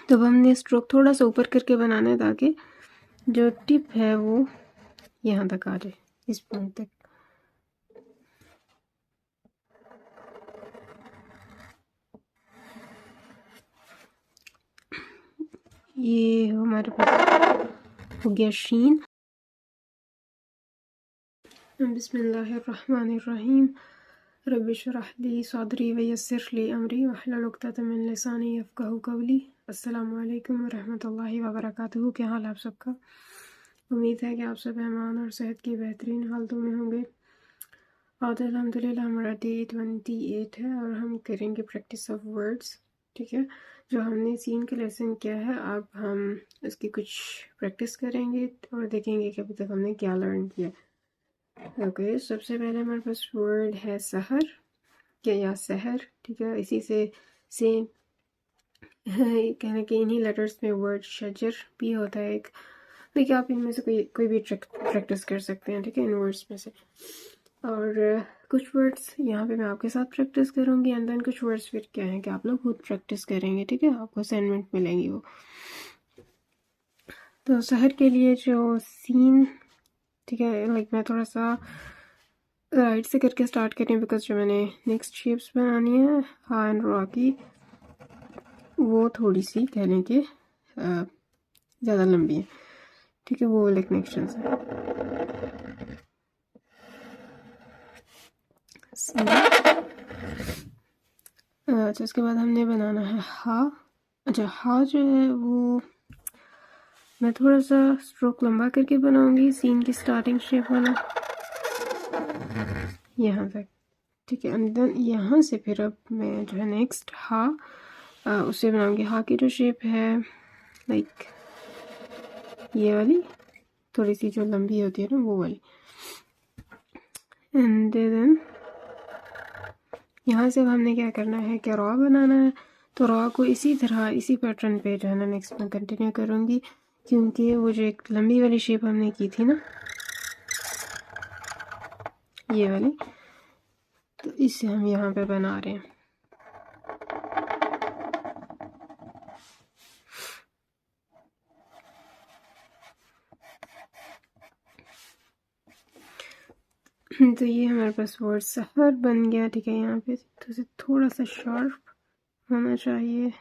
तो अब हमने स्ट्रोक थोड़ा सा ऊपर करके बनाना है ताकि जो टिप है वो यहाँ तक आ जाए, इस पॉइंट तक। ये हमारे पास हो गया शीन। बिस्मिल्लाहिर्रहमानिर्रहीम। रब्बि इश्रह ली सदरी वयस्सिर ली अमरी वहलुल उक़दतम मिन लिसानी यफ़क़हू क़ौली। अस्सलामु अलैकुम वरहमतुल्लाहि वबरकातुहू। क्या हाल है आप सबका? उम्मीद है कि आप सब ईमान और सेहत की बेहतरीन हालतों में होंगे। आज अल्हम्दुलिल्लाह हमारा डे 28 है और हम करेंगे प्रैक्टिस ऑफ वर्ड्स। ठीक है, जो हमने सीन का लेसन किया है अब हम उसकी कुछ प्रैक्टिस करेंगे और देखेंगे कि अभी तक हमने क्या लर्न किया। ओके, सबसे पहले हमारे पास वर्ड है सहर या सहर। ठीक है, इसी से सेम कहने के इन्हीं लेटर्स में वर्ड शजर भी होता है एक। देखिए, आप इनमें से कोई भी प्रैक्टिस कर सकते हैं। ठीक है, इन वर्ड्स में से। और कुछ वर्ड्स यहाँ पे मैं आपके साथ प्रैक्टिस करूँगी एंड देन कुछ वर्ड्स फिर क्या है कि आप लोग खुद प्रैक्टिस करेंगे। ठीक है, आपको असाइनमेंट मिलेंगी वो। तो शहर के लिए जो सीन, ठीक है, लाइक मैं थोड़ा सा राइट से करके स्टार्ट करें बिकॉज जो मैंने नेक्स्ट शेप्स बनानी है हाँ एंड रॉ की, वो थोड़ी सी कह लें कि ज़्यादा लंबी है। ठीक है, वो वाले कनेक्शन है। अच्छा, इसके बाद हमने बनाना है हा। अच्छा, हा जो है वो मैं थोड़ा सा स्ट्रोक लंबा करके बनाऊंगी, सीन की स्टार्टिंग शेप वाला यहाँ तक। ठीक है, एंड देन यहाँ से फिर अब मैं जो है नेक्स्ट हा उससे बनाऊंगी। हा की जो शेप है लाइक ये वाली, थोड़ी सी जो लंबी होती है ना वो वाली। एंड देन यहाँ से हमने क्या करना है कि रॉ बनाना है। तो रॉ को इसी तरह इसी पैटर्न पे जो है ना नेक्स्ट में कंटिन्यू करूँगी, क्योंकि वो जो एक लंबी वाली शेप हमने की थी ना ये वाली, तो इससे हम यहाँ पे बना रहे हैं। तो ये हमारे पास वर्ड सफ़र बन गया। ठीक है, यहाँ पे तो थोड़ा सा शार्प होना चाहिए।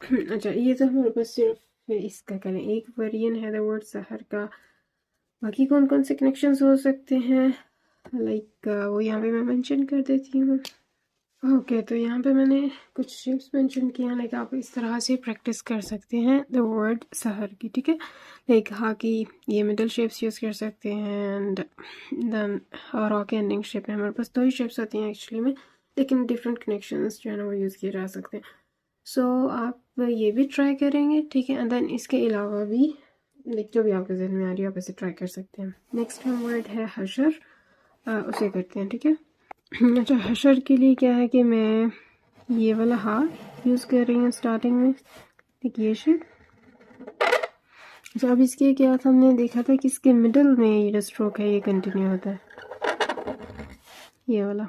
अच्छा, ये तो हमारे पास सिर्फ इसका करें एक वेरिएंट है द वर्ड सहर का। बाकी कौन कौन से कनेक्शंस हो सकते हैं लाइक वो यहाँ पे मैं मेंशन कर देती हूँ। ओके, तो यहाँ पे मैंने कुछ शेप्स मेंशन किए हैं, लाइक आप इस तरह से प्रैक्टिस कर सकते हैं द वर्ड सहर की। ठीक है, लाइक हा की ये मिडल शेप्स यूज़ कर सकते हैं एंड देन रॉ के एंडिंग शेप है। हमारे पास दो ही शेप्स होती हैं एक्चुअली में, लेकिन डिफरेंट कनेक्शंस जो है ना वो यूज़ किए जा सकते हैं। सो आप ये भी ट्राई करेंगे। ठीक है, एंड देन इसके अलावा भी लाइक जो भी आपके जहन में आ रही है आप इसे ट्राई कर सकते हैं। नेक्स्ट हम वर्ड है हशर, उसे करते हैं। ठीक है, अच्छा, हशर के लिए क्या है कि मैं ये वाला हा यूज़ कर रही हूँ स्टार्टिंग में, एक ये शेप। अच्छा, अब इसके क्या था, हमने देखा था कि इसके मिडल में ये जो स्ट्रोक है ये कंटिन्यू होता है, ये वाला।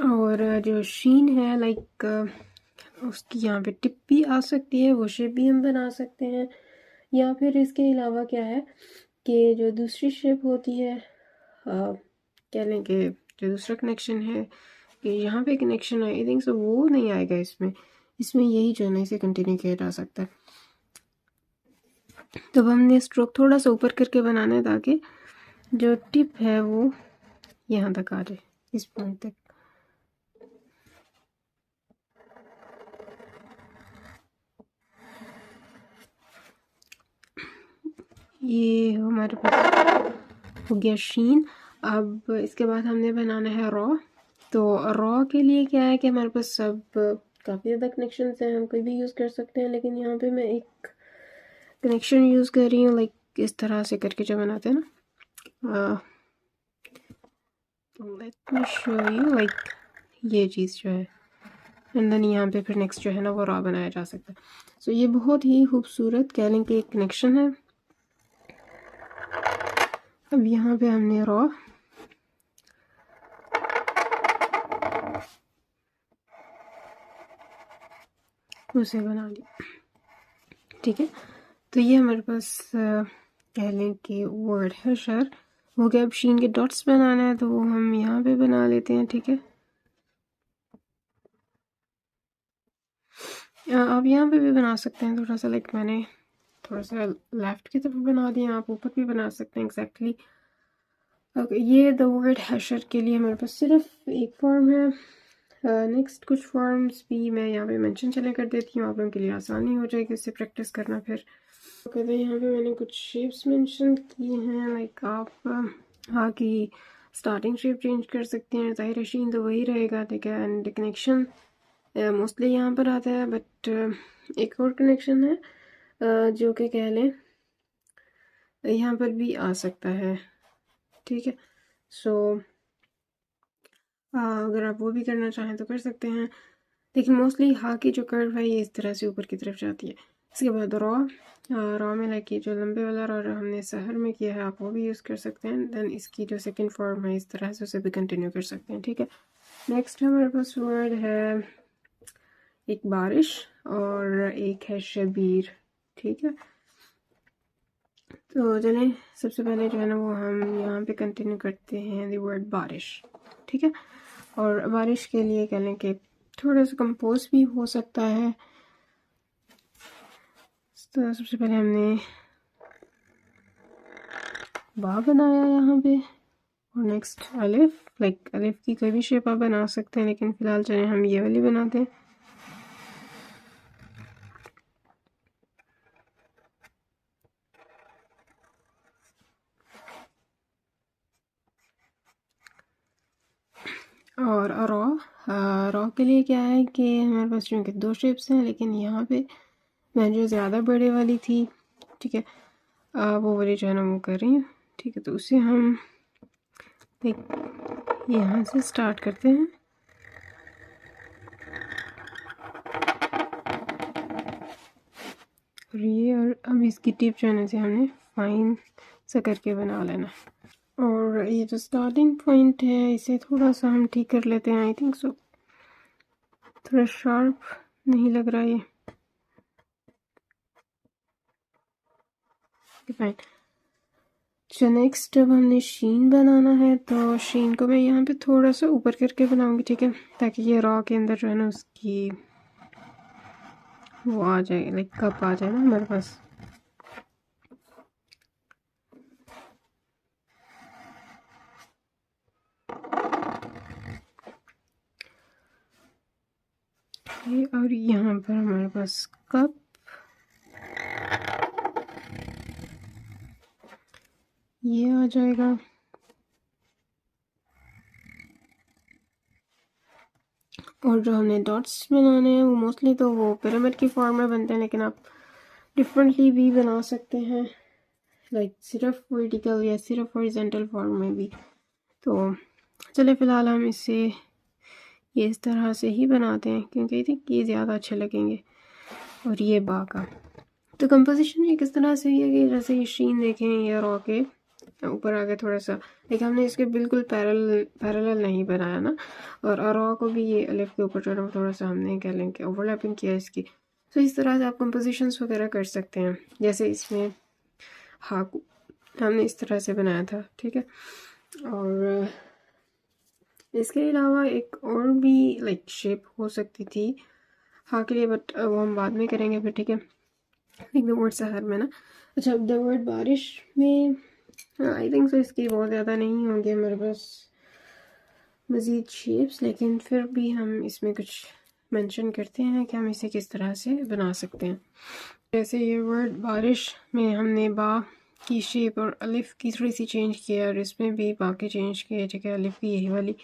और जो शीन है लाइक उसकी यहाँ पे टिप भी आ सकती है, वो शेप भी हम बना सकते हैं। या फिर इसके अलावा क्या है कि जो दूसरी शेप होती है कह लें कि जो दूसरा कनेक्शन है कि यहाँ पे कनेक्शन है, आई थिंक सो वो नहीं आएगा इसमें यही जो है ना इसे कंटिन्यू किया जा सकता है। तो अब हमने स्ट्रोक थोड़ा सा ऊपर करके बनाना है ताकि जो टिप है वो यहाँ तक आ जाए, इस पॉइंट तक। ये हमारे पास हो गया शीन। अब इसके बाद हमने बनाना है रॉ। तो रॉ के लिए क्या है कि हमारे पास सब काफ़ी ज़्यादा कनेक्शन हैं, हम कोई भी यूज़ कर सकते हैं, लेकिन यहाँ पे मैं एक कनेक्शन यूज़ कर रही हूँ लाइक इस तरह से करके जो बनाते हैं ना। Let me show you like ये चीज़ जो है, एंड देन यहाँ पे फिर नेक्स्ट जो है ना वो रॉ बनाया जा सकता है। सो ये बहुत ही खूबसूरत कह लें कि एक कनेक्शन है। अब यहाँ पे हमने रॉ उसे बना लिया। ठीक है, तो ये हमारे पास कह लें कि वर्ड हशर हो गया। अब शीन के डॉट्स बनाना है तो वो हम यहाँ पे बना लेते हैं। ठीक है, आप यहाँ पे भी बना सकते हैं, थोड़ा सा लाइक मैंने थोड़ा सा लेफ्ट की तरफ बना दिया, आप ऊपर भी बना सकते हैं एग्जैक्टली। ये द वर्ड हशर के लिए हमारे पास सिर्फ एक फॉर्म है। नेक्स्ट कुछ फॉर्म्स भी मैं यहाँ पे मेंशन चले कर देती हूँ, आप लोगों के लिए आसानी हो जाएगी इससे प्रैक्टिस करना। फिर कहते हैं यहाँ पे मैंने कुछ शेप्स मेंशन किए हैं, लाइक आप हाँ की स्टार्टिंग शेप चेंज कर सकते हैं, ज़ाहिर शीन तो वही रहेगा। ठीक है, एंड कनेक्शन मोस्टली यहाँ पर आता है, बट एक और कनेक्शन है जो कि कह लें यहाँ पर भी आ सकता है। ठीक है, सो अगर आप वो भी करना चाहें तो कर सकते हैं, लेकिन मोस्टली हाँ की जो कर्व है ये इस तरह से ऊपर की तरफ जाती है। इसके बाद रॉ में लाइक ये जो लंबे वाला रॉ हमने सहर में किया है आप वो भी यूज़ कर सकते हैं। देन इसकी जो सेकंड फॉर्म है इस तरह से उसे भी कंटिन्यू कर सकते हैं। ठीक है, नेक्स्ट हमारे पास वर्ड है एक बारिश और एक है शबीर। ठीक है, तो चलें सबसे पहले जो है ना वो हम यहाँ पे कंटिन्यू करते हैं द वर्ड बारिश। ठीक है, और बारिश के लिए कह लें कि थोड़ा सा कंपोज भी हो सकता है। तो सबसे पहले हमने बा बनाया यहाँ पे, और नेक्स्ट अलिफ, लाइक अलिफ की कोई भी शेप आप बना सकते हैं, लेकिन फ़िलहाल चलें हम ये वाली बनाते हैं। और रॉ के लिए क्या है कि हमारे पास चूँकि दो शेप्स हैं, लेकिन यहाँ पे मैं जो ज़्यादा बड़े वाली थी, ठीक है, वो वाली जो है ना वो कर रही हूँ। ठीक है, तो उसे हम एक यहाँ से स्टार्ट करते हैं। और अब इसकी टिप जो है ना से हमने फाइन सा करके बना लेना। और ये जो स्टार्टिंग पॉइंट है इसे थोड़ा सा हम ठीक कर लेते हैं। आई थिंक सो थोड़ा शार्प नहीं लग रहा ये। फाइन, तो नेक्स्ट अब हमने शीन बनाना है, तो शीन को मैं यहाँ पे थोड़ा सा ऊपर करके बनाऊंगी। ठीक है, ताकि ये रॉ के अंदर जो है ना उसकी वो आ जाए, लाइक कप आ जाए ना हमारे पास। और यहाँ पर हमारे पास कप, ये आ जाएगा। और जो हमने डॉट्स बनाने हैं वो मोस्टली तो वो पिरामिड की फॉर्म में बनते हैं, लेकिन आप डिफरेंटली भी बना सकते हैं, लाइक सिर्फ वर्टिकल या सिर्फ हॉरिजॉन्टल फॉर्म में भी। तो चले फ़िलहाल हम इसे ये इस तरह से ही बनाते हैं, क्योंकि आई थिंक ये ज़्यादा अच्छे लगेंगे। और ये बा का तो कंपोजिशन ये किस तरह से है कि जैसे ये शीन देखें ये रॉ के ऊपर आगे थोड़ा सा, लेकिन हमने इसके बिल्कुल पैरेलल नहीं बनाया ना। और रॉ को भी ये अलिफ के ऊपर थोड़ा सा हमने कह लें कि ओवरलैपिंग किया इसकी। तो इस तरह से आप कंपोजिशंस वगैरह कर सकते हैं, जैसे इसमें हा को हमने इस तरह से बनाया था। ठीक है, और इसके अलावा एक और भी लाइक शेप हो सकती थी हा के लिए, बट वो हम बाद में करेंगे फिर। ठीक है, लाइक द वर्ड सहर में ना। अच्छा, अब द वर्ड बारिश में आई थिंक सो इसकी बहुत ज़्यादा नहीं होंगे हमारे पास मज़ीद शेप्स, लेकिन फिर भी हम इसमें कुछ मेंशन करते हैं कि हम इसे किस तरह से बना सकते हैं। जैसे ये वर्ड बारिश में हमने बा की शेप और अलिफ की थोड़ी सी चेंज किया, और इसमें भी बा के चेंज किए। ठीक है, अलिफ भी यही वाली,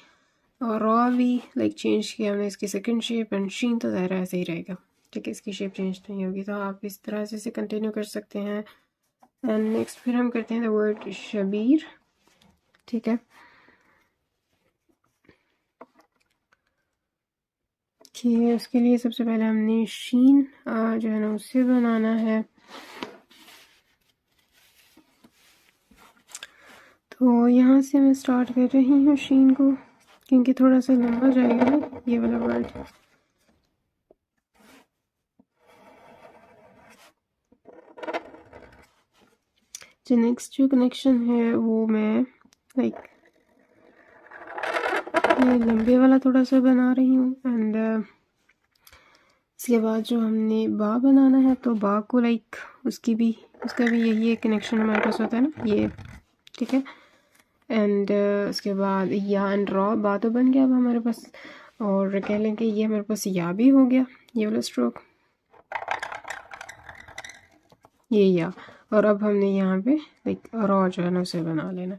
और रॉ भी लाइक चेंज किया हमने इसकी सेकंड शेप, एंड शीन तो ज़ाहिर ऐसे ही रहेगा। ठीक है, इसकी शेप चेंज नहीं होगी। तो आप इस तरह से इसे कंटिन्यू कर सकते हैं। एंड नेक्स्ट फिर हम करते हैं द वर्ड शबीर। ठीक है, कि उसके लिए सबसे पहले हमने शीन जो है ना उससे बनाना है। तो यहाँ से मैं स्टार्ट कर रही हूँ शीन को, क्योंकि थोड़ा सा लंबा जाएगा ना ये वाला वर्ड। जो नेक्स्ट जो कनेक्शन है वो मैं लाइक लंबे वाला थोड़ा सा बना रही हूँ। एंड इसके बाद जो हमने बा बनाना है तो बा को लाइक उसका भी यही एक कनेक्शन हमारे पास होता है ना, ये ठीक है। एंड उसके बाद या एंड रॉ बा तो बन गया अब हमारे पास, और कह लें कि ये हमारे पास या भी हो गया, ये वाला स्ट्रोक, ये या। और अब हमने यहाँ पे लाइक रॉ जो है ना उसे बना लेना।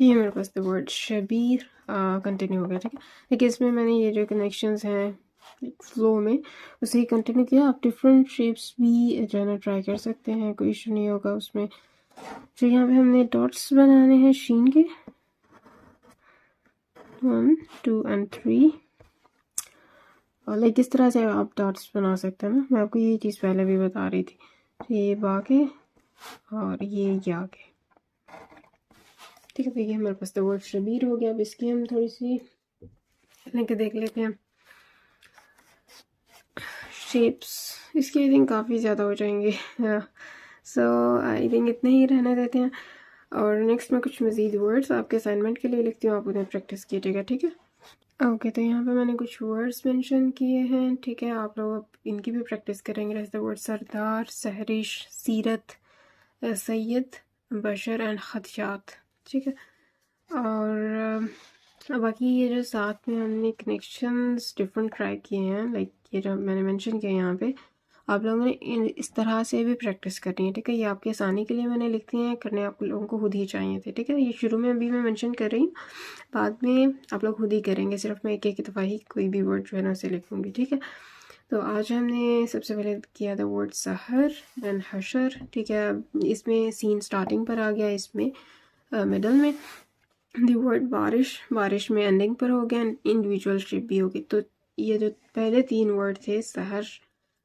ये मेरे पास द वर्ड शबीर कंटिन्यू हो गया, ठीक है। देखिए इसमें मैंने ये जो कनेक्शंस हैं फ्लो में उसे ही कंटिन्यू किया। आप डिफरेंट शेप्स भी जो है ना ट्राई कर सकते हैं, कोई इशू नहीं होगा उसमें। जो यहाँ पे हमने डॉट्स बनाने हैं शीन के 1 2 एंड 3, और लाइक इस तरह से आप डॉट्स बना सकते हैं ना। मैं आपको ये चीज़ पहले भी बता रही थी। ये बा के और ये या के, ठीक है। देखिए हमारे पास तो वर्ड शबीर हो गया। अब इसकी हम थोड़ी सी लेके देख लेते हैं शेप्स। इसके आई थिंक काफ़ी ज़्यादा हो जाएंगे, सो आई थिंक इतने ही रहने देते हैं। और नेक्स्ट मैं कुछ मज़ीद वर्ड्स आपके असाइनमेंट के लिए लिखती हूँ, आप उन्हें प्रैक्टिस कीजिएगा, ठीक है। ओके तो यहाँ पे मैंने कुछ वर्ड्स मेंशन किए हैं, ठीक है। आप लोग अब इनकी भी प्रैक्टिस करेंगे। जैसे वर्ड सरदार, सहरिश, सीरत, सैयद, बशर एंड खदशात, ठीक है। और बाकी ये जो साथ में हमने कनेक्शंस डिफरेंट ट्राई किए हैं, लाइक ये जो मैंने मेंशन किया यहाँ पे, आप लोगों ने इस तरह से भी प्रैक्टिस करनी है, ठीक है। ये आपकी आसानी के लिए मैंने लिख दिए हैं, करने आप लोगों को खुद ही चाहिए थे, ठीक है। ये शुरू में अभी मैं मेंशन कर रही हूँ, बाद में आप लोग खुद ही करेंगे। सिर्फ मैं एक एक दफ़ा ही कोई भी वर्ड जो है ना उसे लिखूँगी, ठीक है। तो आज हमने सबसे पहले किया था वर्ड सहर एंड हशर, ठीक है। इसमें सीन स्टार्टिंग पर आ गया, इसमें मिडल में दी वर्ड बारिश, बारिश में एंडिंग पर हो गया, इंडिविजुअल शेप भी होगी। तो ये जो पहले 3 वर्ड थे सहर,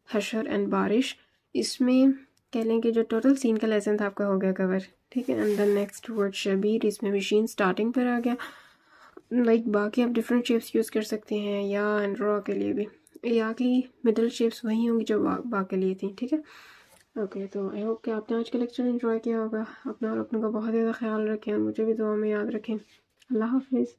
हशर एंड बारिश, इसमें कह लें कि जो टोटल सीन का लेसन था आपका हो गया कवर, ठीक है। And the next word Shabbir, इसमें मशीन स्टार्टिंग पर आ गया। लाइक बाकी आप डिफरेंट शेप्स यूज़ कर सकते हैं, या एंड रॉ के लिए भी या की मिडल शेप्स वही होंगी जो बा के लिए थी, ठीक है। ओके तो आई होप कि आपने आज का लेक्चर एंजॉय किया होगा। अपना और अपनों का बहुत ज़्यादा ख्याल रखें, मुझे भी दुआ में याद रखें। अल्लाह हाफिज़।